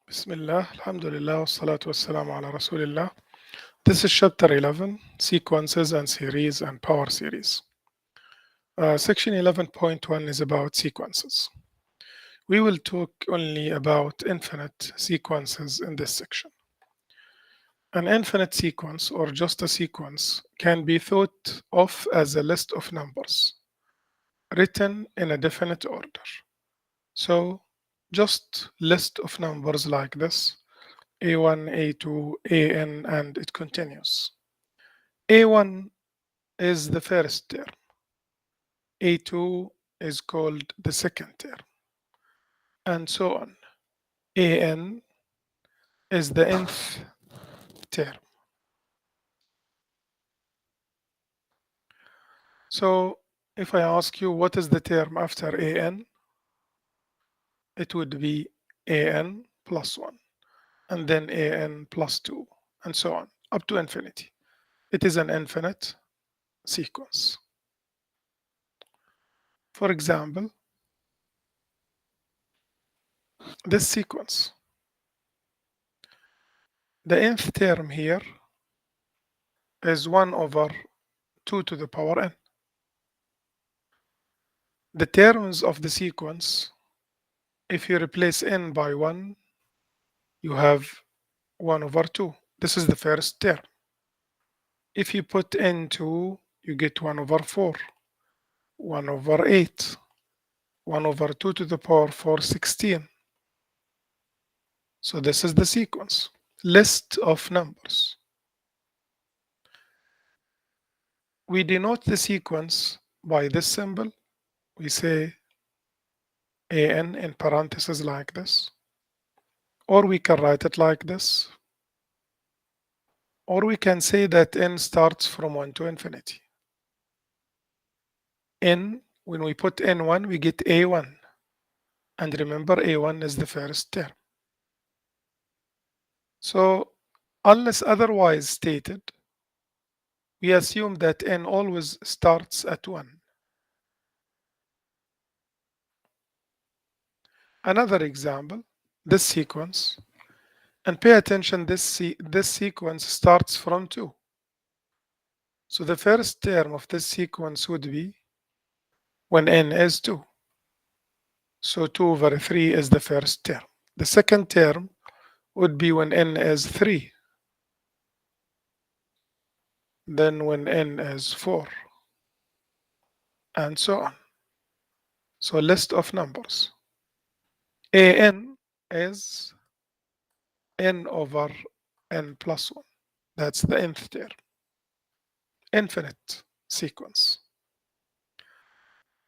Bismillah, Alhamdulillah, wassalatu wassalamu ala Rasulillah. This is chapter 11, sequences and series and power series. Section 11.1 is about sequences. We will talk only about infinite sequences in this section. An infinite sequence, or just a sequence, can be thought of as a list of numbers written in a definite order. So, just list of numbers like this: A1, A2, AN, and it continues. A1 is the first term. A2 is called the second term, and so on. AN is the nth term. So if I ask you what is the term after AN, it would be AN plus 1, and then AN plus 2, and so on, up to infinity. It is an infinite sequence. For example, this sequence, the nth term here is 1 over 2 to the power n. The terms of the sequence, if you replace n by 1, you have 1 over 2. This is the first term. If you put n2, you get 1 over 4, 1 over 8, 1 over 2 to the power 4, 16. So this is the sequence, list of numbers. We denote the sequence by this symbol. We say AN in parentheses like this, or we can write it like this, or we can say that n starts from 1 to infinity. N, when we put n1, we get A1. And remember, A1 is the first term. So unless otherwise stated, we assume that n always starts at 1. Another example, this sequence, and pay attention, this sequence starts from 2. So the first term of this sequence would be when n is 2. So 2 over 3 is the first term. The second term would be when n is 3. Then when n is 4, and so on. So list of numbers. AN is n over n plus 1. That's the nth term. Infinite sequence.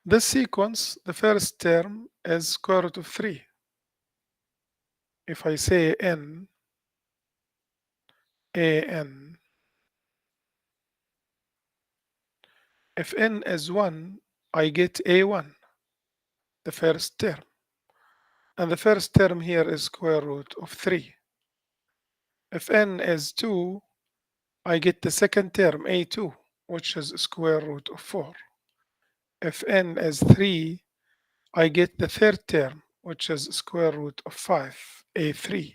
This sequence, the first term is square root of 3. If I say n, AN, if n is 1, I get A1, the first term. And the first term here is square root of 3. If n is 2, I get the second term, A2, which is square root of 4. If n is 3, I get the third term, which is square root of 5, A3.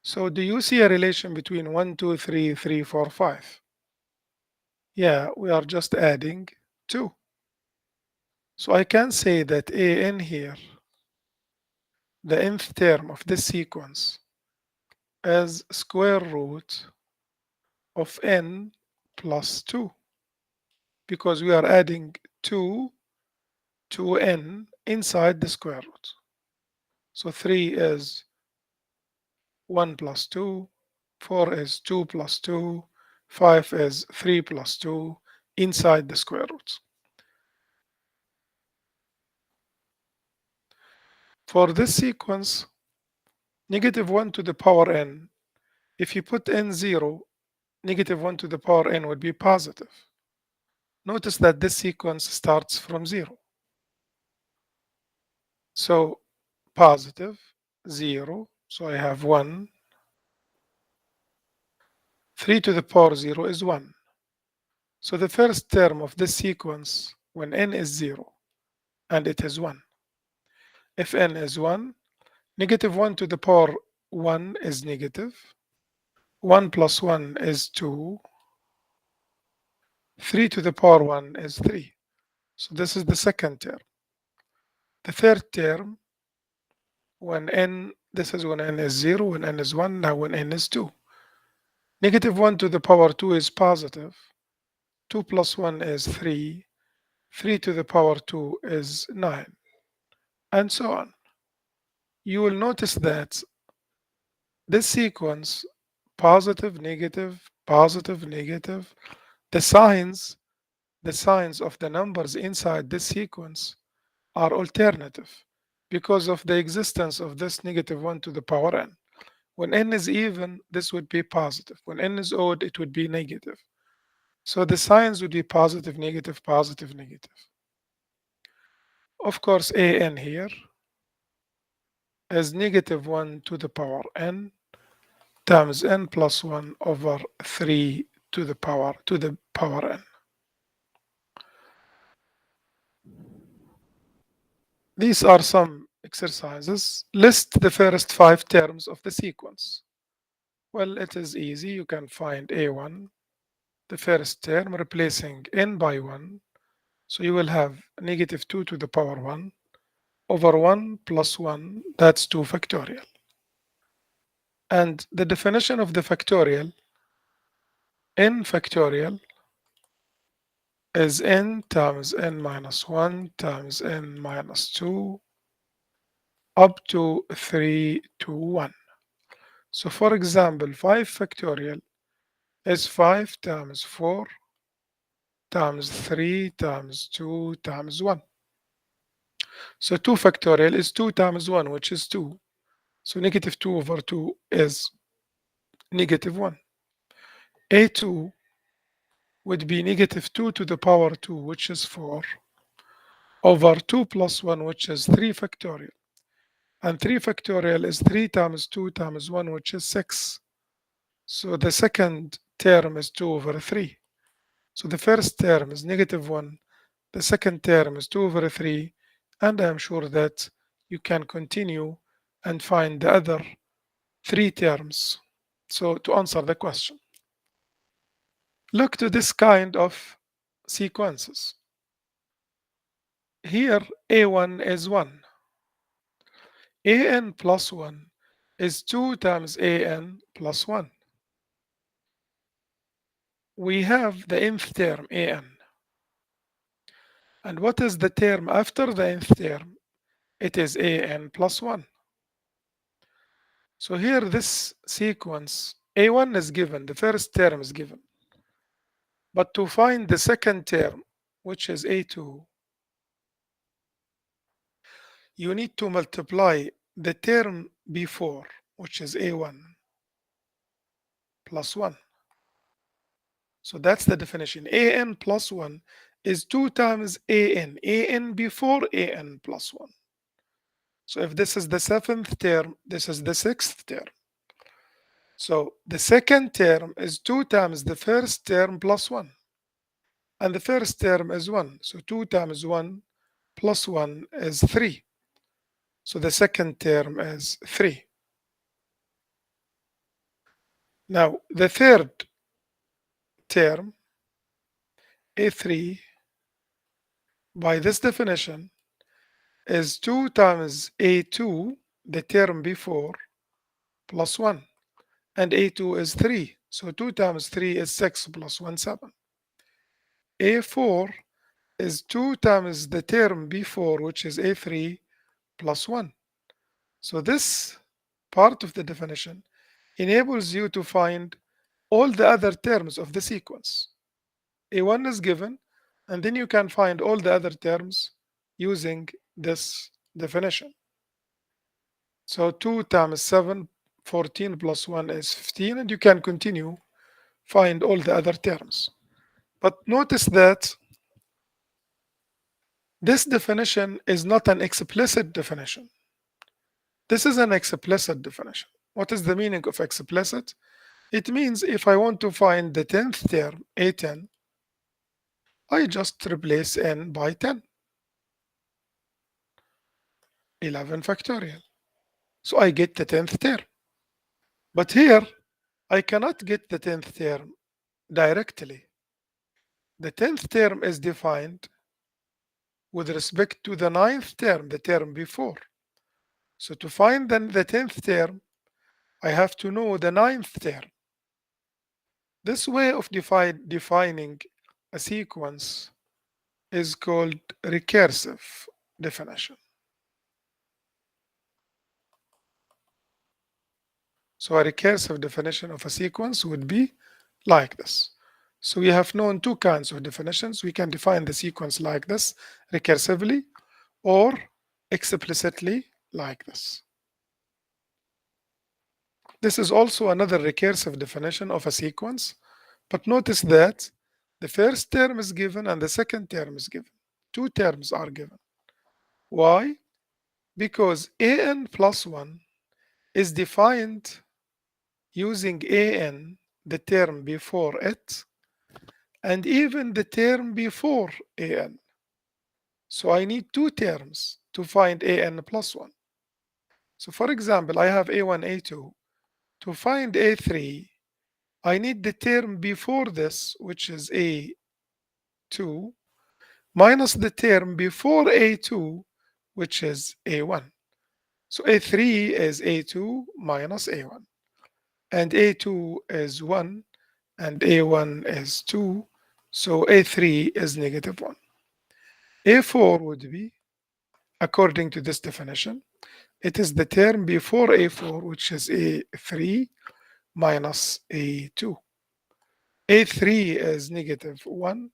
So do you see a relation between 1, 2, 3, 3, 4, 5? Yeah, we are just adding 2. So I can say that AN here, the nth term of this sequence, is square root of n plus 2, because we are adding 2 to n inside the square root. So 3 is 1 plus 2, 4 is 2 plus 2, 5 is 3 plus 2 inside the square root. For this sequence, negative 1 to the power n, if you put n 0, negative 1 to the power n would be positive. Notice that this sequence starts from 0. So positive, 0, so I have 1. 3 to the power 0 is 1. So the first term of this sequence, when n is 0, and it is 1. If n is 1, negative 1 to the power 1 is negative. 1 plus 1 is 2. 3 to the power 1 is 3. So this is the second term. The third term, when n, this is when n is 0, when n is 1, now when n is 2. Negative 1 to the power 2 is positive. 2 plus 1 is 3. 3 to the power 2 is 9, and so on. You will notice that this sequence, positive, negative, positive, negative, the signs, the signs of the numbers inside this sequence are alternative because of the existence of this negative 1 to the power n. When n is even, this would be positive. When n is odd, it would be negative. So the signs would be positive, negative, positive, negative. Of course, an here is negative 1 to the power n times n plus 1 over 3 to the power n. These are some exercises. List the first 5 terms of the sequence. Well, it is easy. You can find a1, the first term, replacing n by 1. So you will have negative 2 to the power 1 over 1 plus 1, that's 2 factorial. And the definition of the factorial, n factorial, is n times n minus 1 times n minus 2 up to 3 to 1. So for example, 5 factorial is 5 times 4 times 3 times 2 times 1. So 2 factorial is 2 times 1, which is 2. So negative 2 over 2 is negative 1. A2 would be negative 2 to the power 2, which is 4, over 2 plus 1, which is 3 factorial. And 3 factorial is 3 times 2 times 1, which is 6. So the second term is 2 over 3. So the first term is negative 1. The second term is 2 over 3. And I'm sure that you can continue and find the other 3 terms. So to answer the question, look to this kind of sequences. Here, a1 is 1. an plus 1 is 2 times an plus 1. We have the nth term an. And what is the term after the nth term? It is an plus 1. So here this sequence, a1 is given, the first term is given. But to find the second term, which is a2, you need to multiply the term before, which is a1, plus 1. So that's the definition. an plus 1 is 2 times an before an plus 1. So if this is the 7th term, this is the 6th term. So the second term is 2 times the first term plus 1. And the first term is 1. So 2 times 1 plus 1 is 3. So the second term is 3. Now the third term, a3, by this definition, is 2 times a2, the term before, plus 1. And a2 is 3. So 2 times 3 is 6 plus 1, 7. a4 is 2 times the term before, which is a3, plus 1. So this part of the definition enables you to find all the other terms of the sequence. a1 is given, and then you can find all the other terms using this definition. So 2 times 7, 14 plus 1 is 15, and you can continue, find all the other terms. But notice that this definition is not an explicit definition. This is an explicit definition. What is the meaning of explicit? It means if I want to find the 10th term, a10, I just replace n by 10. 11 factorial. So I get the 10th term. But here, I cannot get the 10th term directly. The 10th term is defined with respect to the 9th term, the term before. So to find the 10th term, I have to know the 9th term. This way of defining a sequence is called recursive definition. So a recursive definition of a sequence would be like this. So we have known two kinds of definitions. We can define the sequence like this, recursively, or explicitly like this. This is also another recursive definition of a sequence, but notice that the first term is given and the second term is given. Two terms are given. Why? Because an plus 1 is defined using an, the term before it, and even the term before an. So I need two terms to find an plus 1. So for example, I have a1, a2. To find a3, I need the term before this, which is a2, minus the term before a2, which is a1. So a3 is a2 minus a1, and a2 is 1, and a1 is 2, so a3 is negative 1. a4 would be, according to this definition, it is the term before a4, which is a3 minus a2. a3 is negative 1,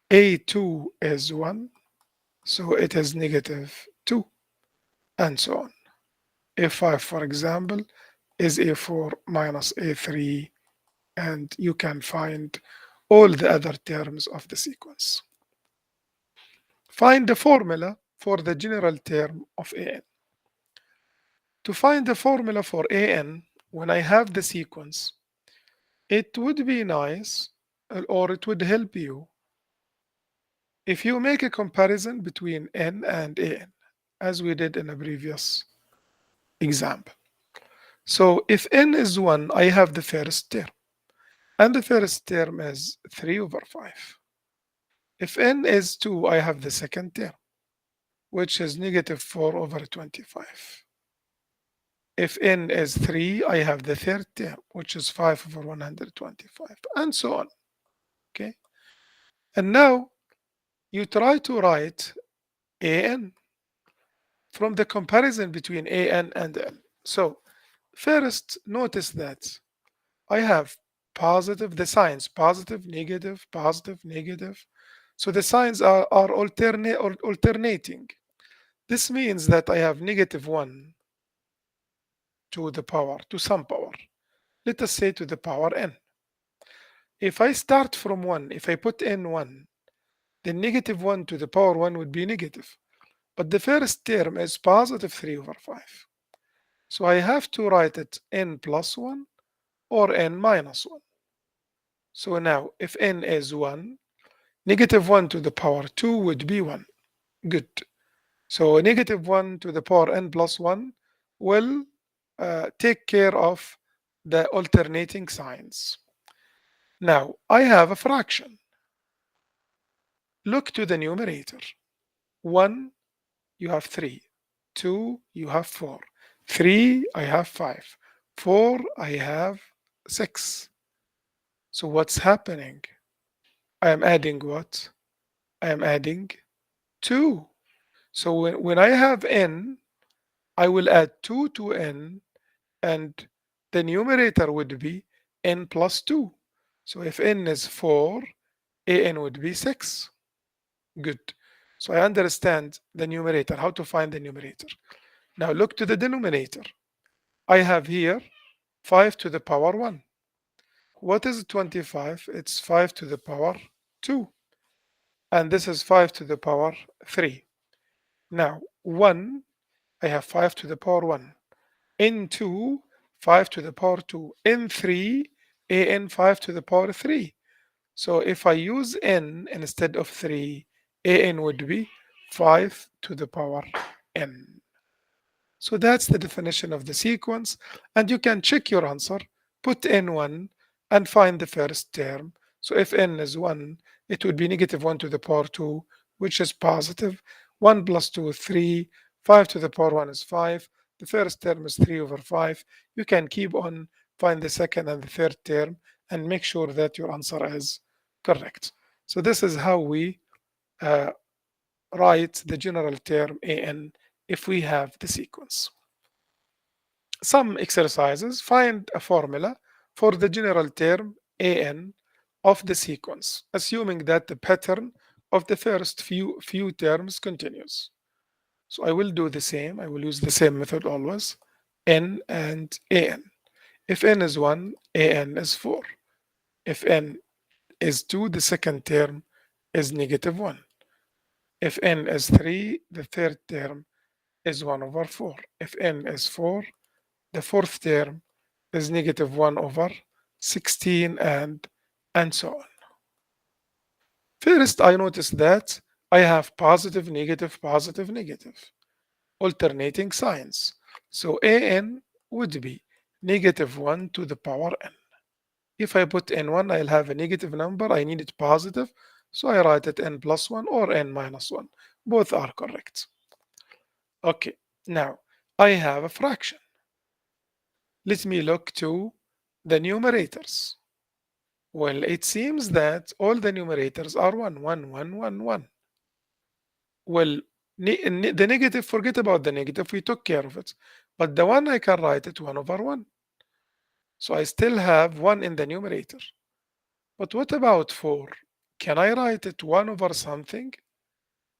a2 is 1, so it is negative 2, and so on. a5, for example, is a4 minus a3, and you can find all the other terms of the sequence. Find the formula for the general term of an. To find the formula for an, when I have the sequence, it would be nice, or it would help you, if you make a comparison between n and an, as we did in a previous example. So if n is 1, I have the first term, and the first term is 3 over 5. If n is 2, I have the second term, which is negative 4 over 25. If n is 3, I have the third term, which is 5 over 125, and so on. Okay. And now you try to write an from the comparison between an and n. So first, notice that I have positive, the signs positive, negative, positive, negative. So the signs are alternating. This means that I have negative 1 to the power, to some power. Let us say to the power n. If I start from 1, if I put in 1, then negative 1 to the power 1 would be negative. But the first term is positive 3 over 5. So I have to write it n plus 1 or n minus 1. So now if n is 1, negative 1 to the power 2 would be 1. Good. So negative 1 to the power n plus 1 will take care of the alternating signs. Now I have a fraction. Look to the numerator. 1, you have 3. 2, you have 4. 3, I have 5. 4, I have 6. So what's happening? I am adding what? I am adding 2. So when I have n, I will add 2 to n, and the numerator would be n plus 2. So if n is 4, an would be 6. Good. So I understand the numerator, how to find the numerator. Now look to the denominator. I have here 5 to the power 1. What is 25? It's 5 to the power 2. And this is 5 to the power 3. Now 1, I have 5 to the power 1. In 2, 5 to the power 2. In 3, an 5 to the power 3. So if I use n instead of 3, an would be 5 to the power n. So that's the definition of the sequence. And you can check your answer, put in 1 and find the first term. So if n is 1, it would be negative 1 to the power 2, which is positive. 1 plus 2 is 3. 5 to the power 1 is 5. The first term is 3 over 5. You can keep on, find the second and the third term, and make sure that your answer is correct. So this is how we uh, write the general term an if we have the sequence. Some exercises: find a formula for the general term an of the sequence, assuming that the pattern of the first few terms continues. So I will do the same. I will use the same method always. N and an. If n is 1, an is 4. If n is 2, the second term is negative 1. If n is 3, the third term is 1 over 4. If n is 4, the fourth term is negative 1 over 16, and so on. First, I notice that I have positive, negative, positive, negative, alternating signs. So an would be negative 1 to the power n. If I put n1, I'll have a negative number. I need it positive, so I write it n plus 1 or n minus 1. Both are correct. Okay, now I have a fraction. Let me look to the numerators. Well, it seems that all the numerators are 1, 1, 1, 1, 1. Well, the negative, forget about the negative, we took care of it. But the 1, I can write it 1 over 1. So I still have 1 in the numerator. But what about 4? Can I write it 1 over something?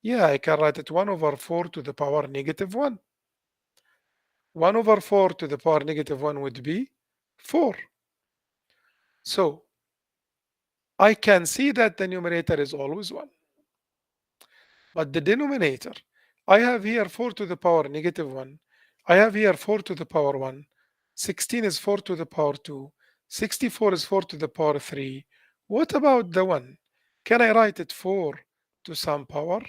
Yeah, I can write it 1 over 4 to the power negative 1. 1 over 4 to the power negative 1 would be 4. So I can see that the numerator is always 1. But the denominator, I have here 4 to the power negative 1. I have here 4 to the power 1. 16 is 4 to the power 2. 64 is 4 to the power 3. What about the 1? Can I write it 4 to some power?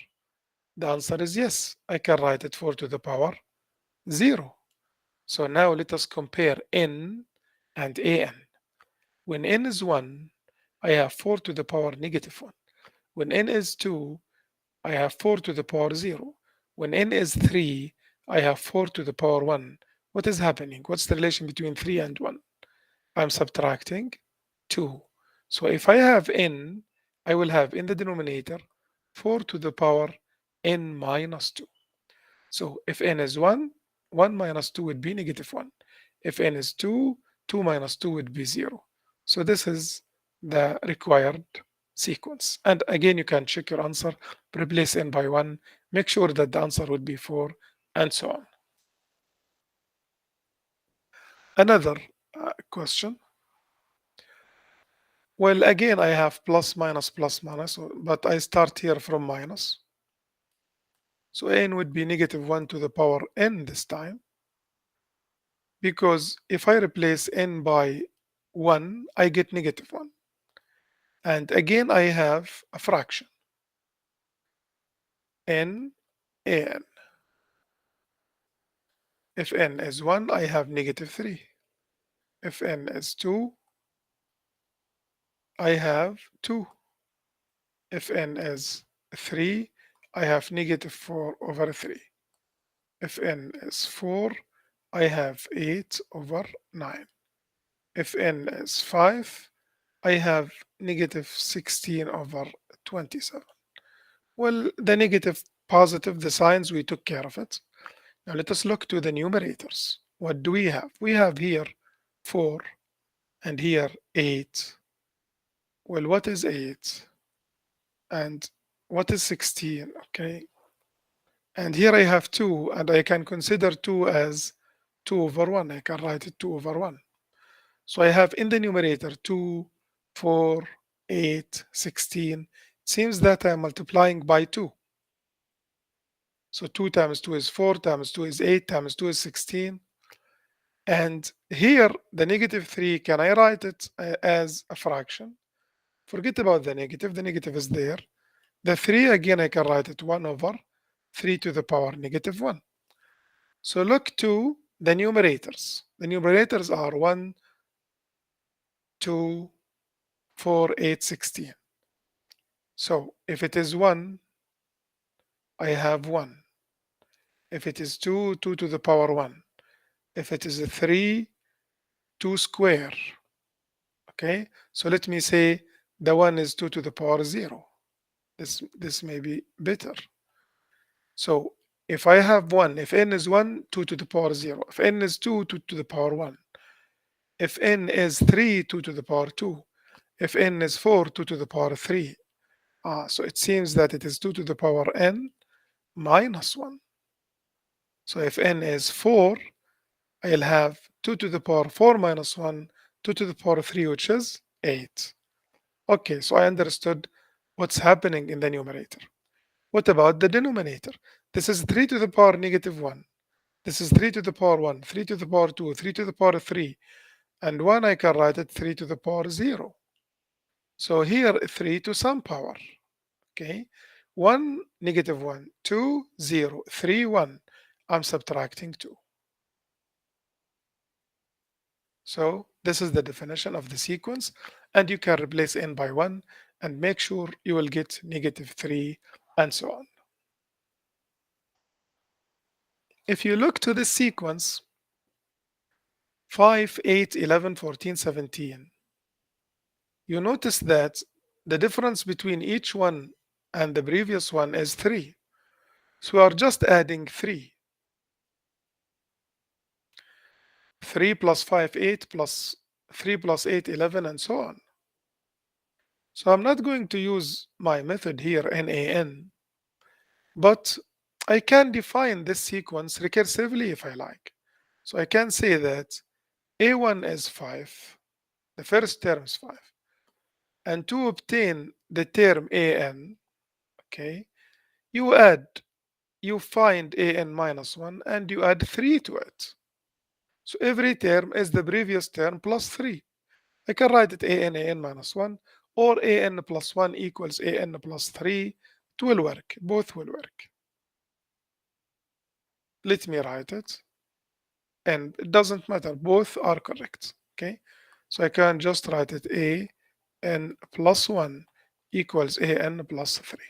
The answer is yes. I can write it 4 to the power 0. So now let us compare n and an. When n is 1, I have 4 to the power negative 1. When n is 2, I have 4 to the power 0. When n is 3, I have 4 to the power 1. What is happening? What's the relation between 3 and 1? I'm subtracting 2. So if I have n, I will have in the denominator 4 to the power n minus 2. So if n is 1, 1 minus 2 would be negative 1. If n is 2, 2 minus 2 would be 0. So this is the required sequence. And again, you can check your answer, replace n by 1, make sure that the answer would be 4, and so on. Another question. Well, again, I have plus, minus, but I start here from minus. So n would be negative 1 to the power n this time, because if I replace n by 1, I get negative 1. And again, I have a fraction, n, an. If n is 1, I have negative 3. If n is 2, I have 2. If n is 3, I have negative 4 over 3. If n is 4, I have 8 over 9. If n is 5, I have negative 16 over 27. Well, the negative, positive, the signs, we took care of it. Now let us look to the numerators. What do we have? We have here 4 and here 8. Well, what is 8? And what is 16? Okay. And here I have 2, and I can consider 2 as 2 over 1. I can write it 2 over 1. So I have in the numerator 2, 4, 8, 16. It seems that I'm multiplying by 2. So 2 times 2 is 4, times 2 is 8, times 2 is 16. And here, the negative 3, can I write it as a fraction? Forget about the negative is there. The 3, again, I can write it 1 over 3 to the power negative 1. So look to the numerators. The numerators are 1, 2, 4, 8, 16. So if it is 1, I have 1. If it is 2, 2 to the power 1. If it is a 3, 2 square. Okay, so let me say the 1 is 2 to the power 0. This may be better. So if I have 1, if n is 1, 2 to the power 0. If n is 2, 2 to the power 1. If n is 3, 2 to the power 2. If n is 4, 2 to the power 3. So it seems that it is 2 to the power n minus 1. So if n is 4, I'll have 2 to the power 4 minus 1, 2 to the power 3, which is 8. Okay, so I understood what's happening in the numerator. What about the denominator? This is 3 to the power negative 1. This is 3 to the power 1, 3 to the power 2, 3 to the power 3, and 1 I can write it 3 to the power 0. So here 3 to some power, okay? 1, negative 1, 2, 0, 3, 1. I'm subtracting 2. So this is the definition of the sequence, and you can replace n by 1 and make sure you will get negative 3 and so on. If you look to this sequence, 5, 8, 11, 14, 17, you notice that the difference between each one and the previous one is 3. So we are just adding 3. 3 plus 5, 8 plus 3 plus 8, 11, and so on. So I'm not going to use my method here, NaN, but I can define this sequence recursively if I like. So I can say that A1 is 5, the first term is 5. And to obtain the term an, okay, you find an minus 1 and you add 3 to it. So every term is the previous term plus 3. I can write it an minus 1 or an plus 1 equals an plus 3. It will work. Both will work. Let me write it. And it doesn't matter. Both are correct. Okay. So I can just write it an plus 1 equals an plus 3.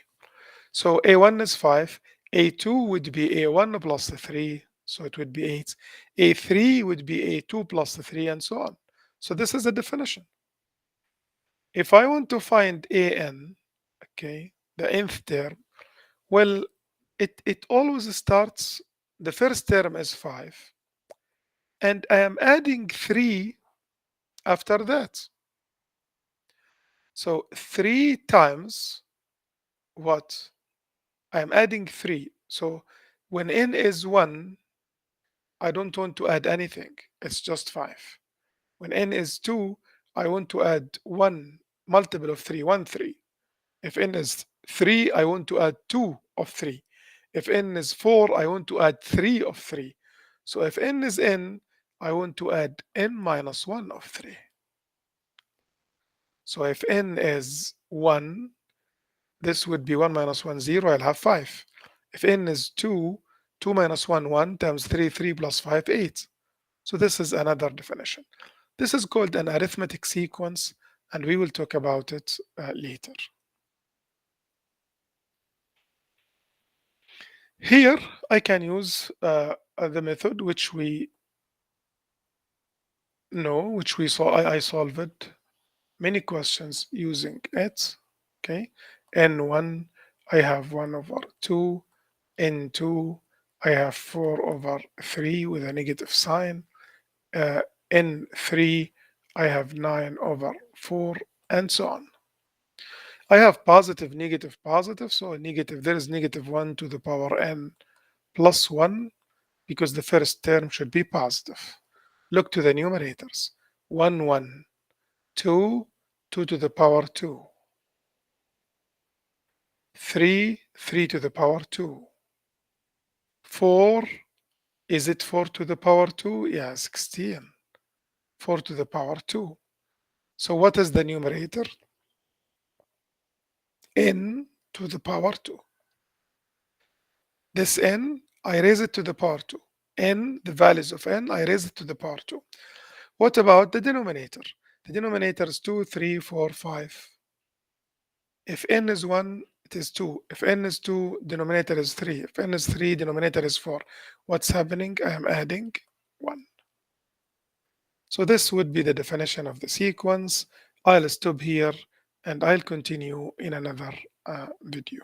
So A1 is 5, A2 would be A1 plus 3, so it would be 8. A3 would be A2 plus 3, and so on. So this is a definition. If I want to find AN, okay, the nth term, well, it always starts, the first term is 5, and I am adding 3 after that. So 3 times what? I am adding 3. So when n is 1, I don't want to add anything. It's just 5. When n is 2, I want to add 1 multiple of 3, 1, 3. If n is 3, I want to add 2 of 3. If n is 4, I want to add 3 of 3. So if n is n, I want to add n minus 1 of 3. So if n is 1, this would be 1 minus 1, 0. I'll have 5. If n is 2, 2 minus 1, 1 times 3, 3 plus 5, 8. So this is another definition. This is called an arithmetic sequence, and we will talk about it later. Here, I can use the method which we know, which we saw. I solved many questions using it. Okay, n1, I have 1 over 2. N2, I have 4 over 3 with a negative sign. N3, I have 9 over 4, and so on. I have positive, negative, positive. So negative, there is negative 1 to the power n plus 1 because the first term should be positive. Look to the numerators. 1, 1, 2, 2 to the power 2. 3, 3 to the power 2. 4, is it 4 to the power 2? Yeah, 16. 4 to the power 2. So what is the numerator? N to the power 2. This n, I raise it to the power 2. n, the values of n, I raise it to the power 2. What about the denominator? The denominator is 2, 3, 4, 5. If n is 1, it is 2. If n is 2, denominator is 3. If n is 3, denominator is 4. What's happening? I am adding 1. So this would be the definition of the sequence. I'll stop here and I'll continue in another video.